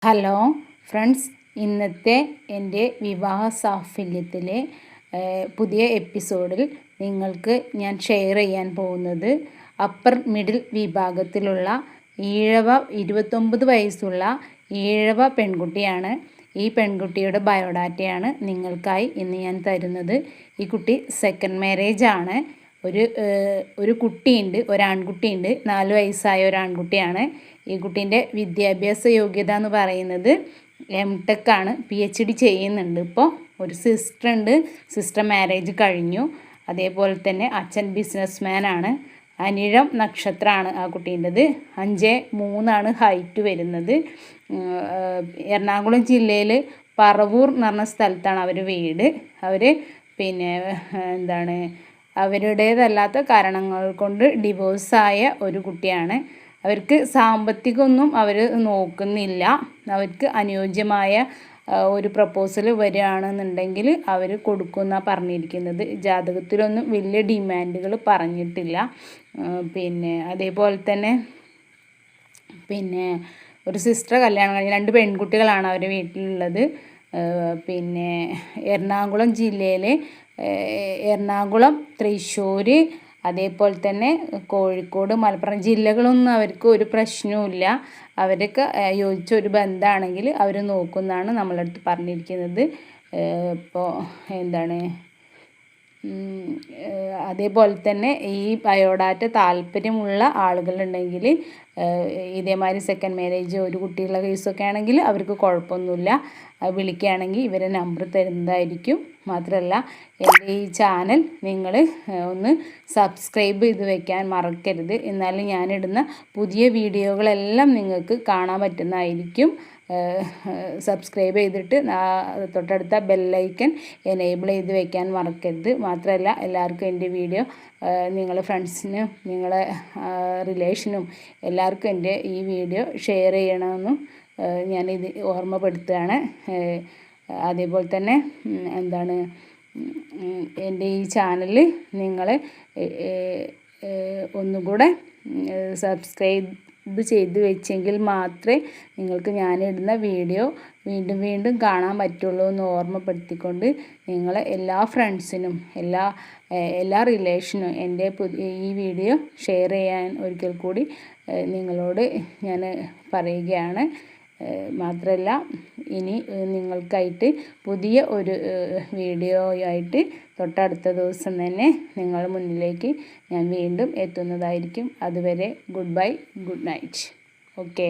Hello friends, ഇന്നത്തെ എൻ്റെ വിവാഹ സാഫല്യത്തിലെ പുതിയ എപ്പിസോഡിൽ നിങ്ങൾക്ക് ഞാൻ ഷെയർ ചെയ്യാൻ പോകുന്നത് അപ്പർ മിഡിൽ വിഭാഗത്തിലുള്ള 29 വയസ്സുള്ള ഈഴവ പെൺകുട്ടിയാണ്. ഈ പെൺകുട്ടിയുടെ ബയോഡാറ്റയാണ് നിങ്ങൾക്കായി ഇന്ന് ഞാൻ തരുന്നത്. ഈ കുട്ടി സെക്കൻഡ് മാരേജ് ആണ്. ഒരു കുട്ടിയുണ്ട്, ഒരാൺകുട്ടിയുണ്ട്, 4 വയസ്സായ ഒരാൺകുട്ടിയാണ്. ഈ കുട്ടീൻ്റെ വിദ്യാഭ്യാസ യോഗ്യത എന്ന് പറയുന്നത് MTech ആണ്. PhD ചെയ്യുന്നുണ്ട്. ഇപ്പോൾ ഒരു സിസ്റ്റർ ഉണ്ട്, സിസ്റ്റർ മാരേജ് കഴിഞ്ഞു. അതേപോലെ തന്നെ അച്ഛൻ ബിസിനസ്മാൻ ആണ്. അനിഴം നക്ഷത്രമാണ് ആ കുട്ടീൻ്റെത്. 5'3" ഹൈറ്റ് വരുന്നത്. എറണാകുളം ജില്ലയിൽ പറവൂർ എന്ന് പറഞ്ഞ സ്ഥലത്താണ് അവർ വീട്. അവർ അവരുടേതല്ലാത്ത കാരണങ്ങൾ കൊണ്ട് ഡിവോഴ്സായ ഒരു കുട്ടിയാണ്. അവർക്ക് സാമ്പത്തികമൊന്നും അവർ നോക്കുന്നില്ല. അവർക്ക് അനുയോജ്യമായ ഒരു പ്രപ്പോസൽ വരികയാണെന്നുണ്ടെങ്കിൽ അവർ കൊടുക്കുമെന്നാണ് പറഞ്ഞിരിക്കുന്നത്. ജാതകത്തിലൊന്നും വലിയ ഡിമാൻഡുകൾ പറഞ്ഞിട്ടില്ല. അതേപോലെ തന്നെ ഒരു സിസ്റ്റർ കല്യാണം കഴിഞ്ഞ് 2 പെൺകുട്ടികളാണ് അവരുടെ വീട്ടിലുള്ളത്. എറണാകുളം ജില്ലയിൽ എറണാകുളം, തൃശ്ശൂർ, അതേപോലെ തന്നെ കോഴിക്കോട്, മലപ്പുറം ജില്ലകളൊന്നും അവർക്ക് ഒരു പ്രശ്നവുമില്ല. അവരൊക്കെ യോജിച്ച ഒരു ബന്ധമാണെങ്കിൽ അവർ നോക്കുമെന്നാണ് നമ്മളടുത്ത് പറഞ്ഞിരിക്കുന്നത്. അതേപോലെ തന്നെ ഈ ബയോഡാറ്റ താല്പര്യമുള്ള ആളുകളുണ്ടെങ്കിൽ ഇതേമാതിരി സെക്കൻഡ് മാരേജ് ഒരു കുട്ടിയുള്ള കേസൊക്കെ ആണെങ്കിൽ അവർക്ക് കുഴപ്പമൊന്നുമില്ല. വിളിക്കുകയാണെങ്കിൽ ഇവരെ നമ്പർ തരുന്നതായിരിക്കും. മാത്രമല്ല, എൻ്റെ ഈ ചാനൽ നിങ്ങൾ ഒന്ന് സബ്സ്ക്രൈബ് ചെയ്ത് വയ്ക്കാൻ മറക്കരുത്. എന്നാലും ഞാനിടുന്ന പുതിയ വീഡിയോകളെല്ലാം നിങ്ങൾക്ക് കാണാൻ പറ്റുന്നതായിരിക്കും. സബ്സ്ക്രൈബ് ചെയ്തിട്ട് തൊട്ടടുത്ത ബെല്ലൈക്കൻ എനേബിൾ ചെയ്ത് വയ്ക്കാൻ മറക്കരുത്. മാത്രമല്ല, എല്ലാവർക്കും എൻ്റെ വീഡിയോ നിങ്ങളെ ഫ്രണ്ട്സിനും നിങ്ങളെ റിലേഷനും എല്ലാവർക്കും എൻ്റെ ഈ വീഡിയോ ഷെയർ ചെയ്യണമെന്നും ഞാനിത് ഓർമ്മപ്പെടുത്തുകയാണ്. അതേപോലെ തന്നെ എൻ്റെ ഈ ചാനൽ നിങ്ങൾ ഒന്നുകൂടെ സബ്സ്ക്രൈബ് ചെയ്ത് വെച്ചെങ്കിൽ മാത്രമേ നിങ്ങൾക്ക് ഞാനിടുന്ന വീഡിയോ വീണ്ടും കാണാൻ പറ്റുള്ളൂ എന്ന് ഓർമ്മപ്പെടുത്തിക്കൊണ്ട് നിങ്ങൾ എല്ലാ ഫ്രണ്ട്സിനും എല്ലാ റിലേഷനും എൻ്റെ ഈ വീഡിയോ ഷെയർ ചെയ്യാൻ ഒരിക്കൽ കൂടി നിങ്ങളോട് ഞാൻ പറയുകയാണ്. മാത്രമല്ല, ഇനി നിങ്ങൾക്കായിട്ട് പുതിയ ഒരു വീഡിയോയായിട്ട് തൊട്ടടുത്ത ദിവസം തന്നെ നിങ്ങളുടെ മുന്നിലേക്ക് ഞാൻ വീണ്ടും എത്തുന്നതായിരിക്കും. അതുവരെ good bye, good night. Okay.